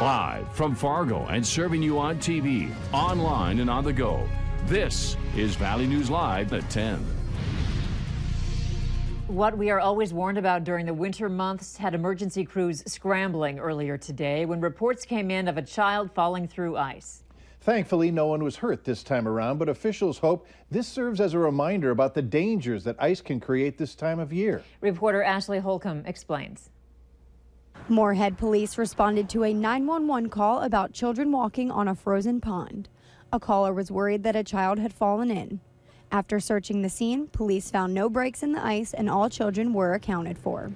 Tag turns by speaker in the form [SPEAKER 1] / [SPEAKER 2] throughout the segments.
[SPEAKER 1] Live from Fargo and serving you on TV, online, and on the go. This is Valley News Live at 10.
[SPEAKER 2] What we are always warned about during the winter months had emergency crews scrambling earlier today when reports came in of a child falling through ice.
[SPEAKER 3] Thankfully, no one was hurt this time around, but officials hope this serves as a reminder about the dangers that ice can create this time of year.
[SPEAKER 2] Reporter Ashley Holcomb explains.
[SPEAKER 4] Moorhead police responded to a 911 call about children walking on a frozen pond. A caller was worried that a child had fallen in. After searching the scene, police found no breaks in the ice and all children were accounted for.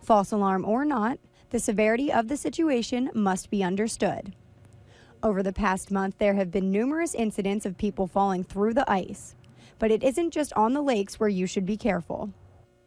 [SPEAKER 4] False alarm or not, the severity of the situation must be understood. Over the past month, there have been numerous incidents of people falling through the ice. But it isn't just on the lakes where you should be careful.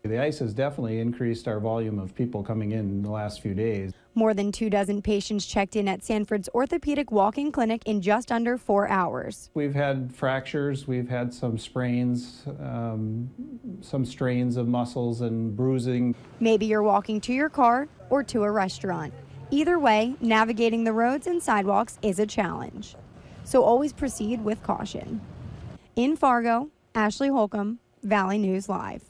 [SPEAKER 5] The ice has definitely increased our volume of people coming in the last few days.
[SPEAKER 4] More than 24 patients checked in at Sanford's orthopedic walk-in clinic in just under 4 hours.
[SPEAKER 5] We've had fractures, we've had some sprains, some strains of muscles and bruising.
[SPEAKER 4] Maybe you're walking to your car or to a restaurant. Either way, navigating the roads and sidewalks is a challenge. So always proceed with caution. In Fargo, Ashley Holcomb, Valley News Live.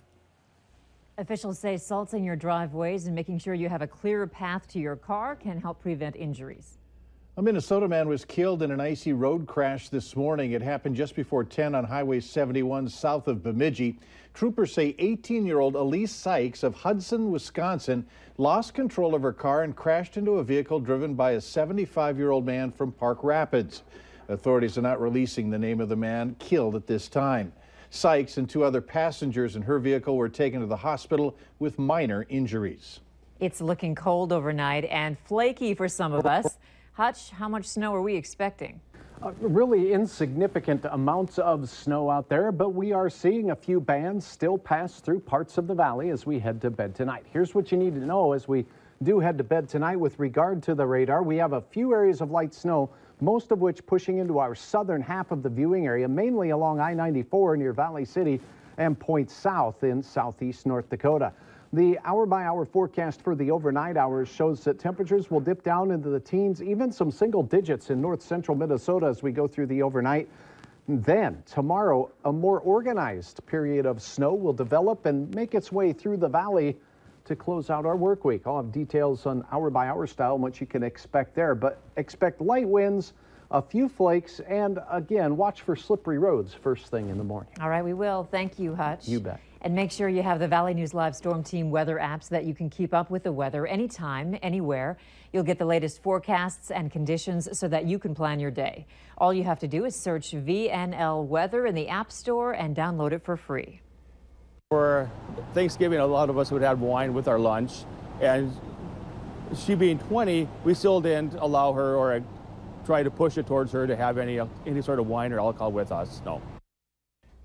[SPEAKER 2] Officials say salting your driveways and making sure you have a clear path to your car can help prevent injuries.
[SPEAKER 3] A Minnesota man was killed in an icy road crash this morning. It happened just before 10 on Highway 71 south of Bemidji. Troopers say 18-year-old Elise Sykes of Hudson, Wisconsin, lost control of her car and crashed into a vehicle driven by a 75-year-old man from Park Rapids. Authorities are not releasing the name of the man killed at this time. Sykes and 2 other passengers in her vehicle were taken to the hospital with minor injuries.
[SPEAKER 2] It's looking cold overnight and flaky for some of us. Hutch, how much snow are we expecting?
[SPEAKER 6] Really insignificant amounts of snow out there, but we are seeing a few bands still pass through parts of the valley as we head to bed tonight. Here's what you need to know as we do head to bed tonight with regard to the radar. We have a few areas of light snow, most of which pushing into our southern half of the viewing area, mainly along I-94 near Valley City and points south in southeast North Dakota. The hour-by-hour forecast for the overnight hours shows that temperatures will dip down into the teens, even some single digits in north-central Minnesota as we go through the overnight. Then, tomorrow, a more organized period of snow will develop and make its way through the valley to close out our work week. I'll have details on hour-by-hour style and what you can expect there, but expect light winds, a few flakes, and again, watch for slippery roads first thing in the morning.
[SPEAKER 2] All right, we will. Thank you, Hutch.
[SPEAKER 6] You bet.
[SPEAKER 2] And make sure you have the Valley News Live Storm Team weather app so that you can keep up with the weather anytime, anywhere. You'll get the latest forecasts and conditions so that you can plan your day. All you have to do is search VNL Weather in the App Store and download it for free.
[SPEAKER 7] For Thanksgiving, a lot of us would have wine with our lunch, and she being 20, we still didn't allow her or try to push it towards her to have any sort of wine or alcohol with us. No.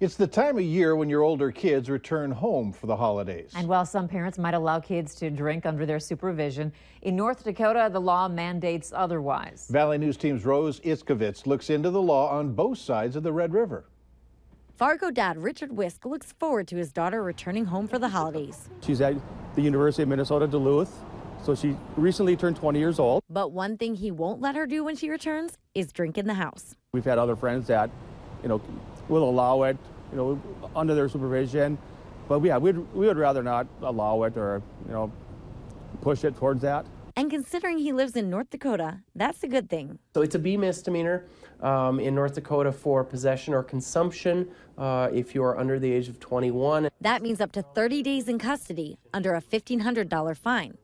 [SPEAKER 3] It's the time of year when your older kids return home for the holidays.
[SPEAKER 2] And while some parents might allow kids to drink under their supervision, in North Dakota, the law mandates otherwise.
[SPEAKER 3] Valley News Team's Rose Iskovitz looks into the law on both sides of the Red River.
[SPEAKER 8] Fargo dad Richard Wisk looks forward to his daughter returning home for the holidays.
[SPEAKER 7] She's at the University of Minnesota Duluth, so she recently turned 20 years old.
[SPEAKER 8] But one thing he won't let her do when she returns is drink in the house.
[SPEAKER 7] We've had other friends that, will allow it, under their supervision. But yeah, we would rather not allow it or, push it towards that.
[SPEAKER 8] And considering he lives in North Dakota, that's a good thing.
[SPEAKER 9] So it's a B misdemeanor in North Dakota for possession or consumption if you are under the age of 21.
[SPEAKER 8] That means up to 30 days in custody under a $1,500 fine.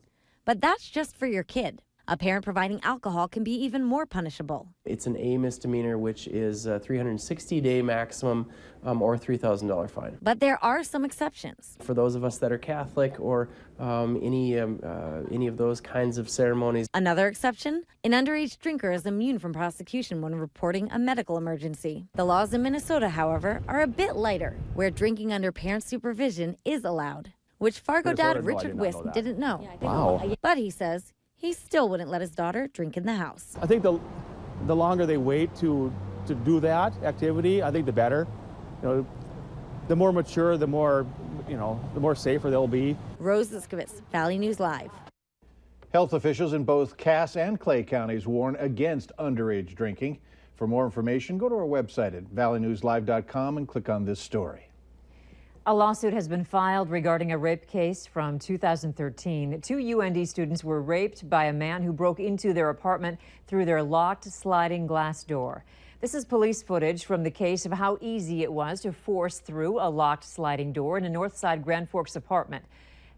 [SPEAKER 8] But that's just for your kid. A parent providing alcohol can be even more punishable.
[SPEAKER 9] It's an A misdemeanor, which is a 360-day maximum or $3,000 fine.
[SPEAKER 8] But there are some exceptions.
[SPEAKER 9] For those of us that are Catholic or any of those kinds of ceremonies.
[SPEAKER 8] Another exception, an underage drinker is immune from prosecution when reporting a medical emergency. The laws in Minnesota, however, are a bit lighter, where drinking under parent supervision is allowed, which Fargo dad Richard Wisk didn't know.
[SPEAKER 7] Wow.
[SPEAKER 8] But he says he still wouldn't let his daughter drink in the house.
[SPEAKER 7] I think the longer they wait to do that activity, I think the better. The more mature, the more safer they'll be.
[SPEAKER 8] Rose Iskovitz, Valley News Live.
[SPEAKER 3] Health officials in both Cass and Clay counties warn against underage drinking. For more information, go to our website at valleynewslive.com and click on this story.
[SPEAKER 2] A lawsuit has been filed regarding a rape case from 2013. Two UND students were raped by a man who broke into their apartment through their locked sliding glass door. This is police footage from the case of how easy it was to force through a locked sliding door in a Northside Grand Forks apartment.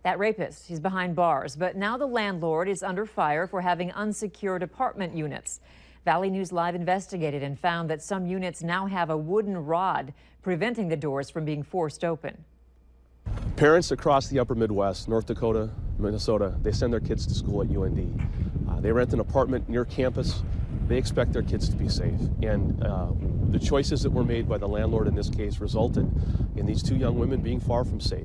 [SPEAKER 2] That rapist, he's behind bars, but now the landlord is under fire for having unsecured apartment units. Valley News Live investigated and found that some units now have a wooden rod preventing the doors from being forced open.
[SPEAKER 10] Parents across the upper Midwest, North Dakota, Minnesota, they send their kids to school at UND. They rent an apartment near campus. They expect their kids to be safe. And the choices that were made by the landlord in this case resulted in these two young women being far from safe.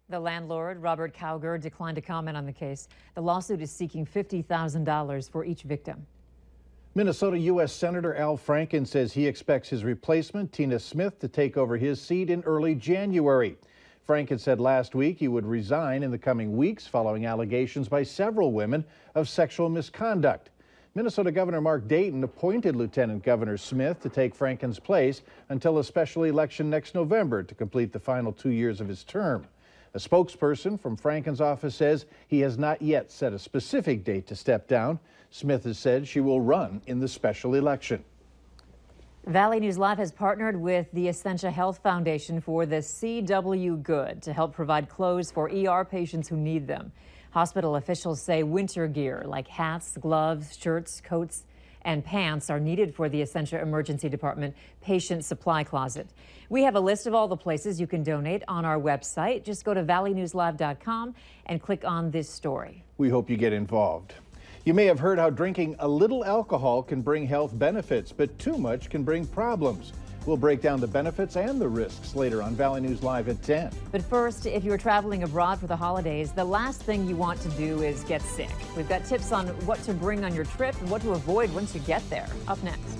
[SPEAKER 2] The landlord, Robert Cowger, declined to comment on the case. The lawsuit is seeking $50,000 for each victim.
[SPEAKER 3] Minnesota U.S. Senator Al Franken says he expects his replacement, Tina Smith, to take over his seat in early January. Franken said last week he would resign in the coming weeks following allegations by several women of sexual misconduct. Minnesota Governor Mark Dayton appointed Lieutenant Governor Smith to take Franken's place until a special election next November to complete the final 2 years of his term. A spokesperson from Franken's office says he has not yet set a specific date to step down. Smith has said she will run in the special election.
[SPEAKER 2] Valley News Live has partnered with the Essentia Health Foundation for the CW Good to help provide clothes for ER patients who need them. Hospital officials say winter gear like hats, gloves, shirts, coats, and pants are needed for the Essentia Emergency Department Patient Supply Closet. We have a list of all the places you can donate on our website. Just go to valleynewslive.com and click on this story.
[SPEAKER 3] We hope you get involved. You may have heard how drinking a little alcohol can bring health benefits, but too much can bring problems. We'll break down the benefits and the risks later on Valley News Live at 10.
[SPEAKER 2] But first, if you're traveling abroad for the holidays, the last thing you want to do is get sick. We've got tips on what to bring on your trip and what to avoid once you get there. Up next.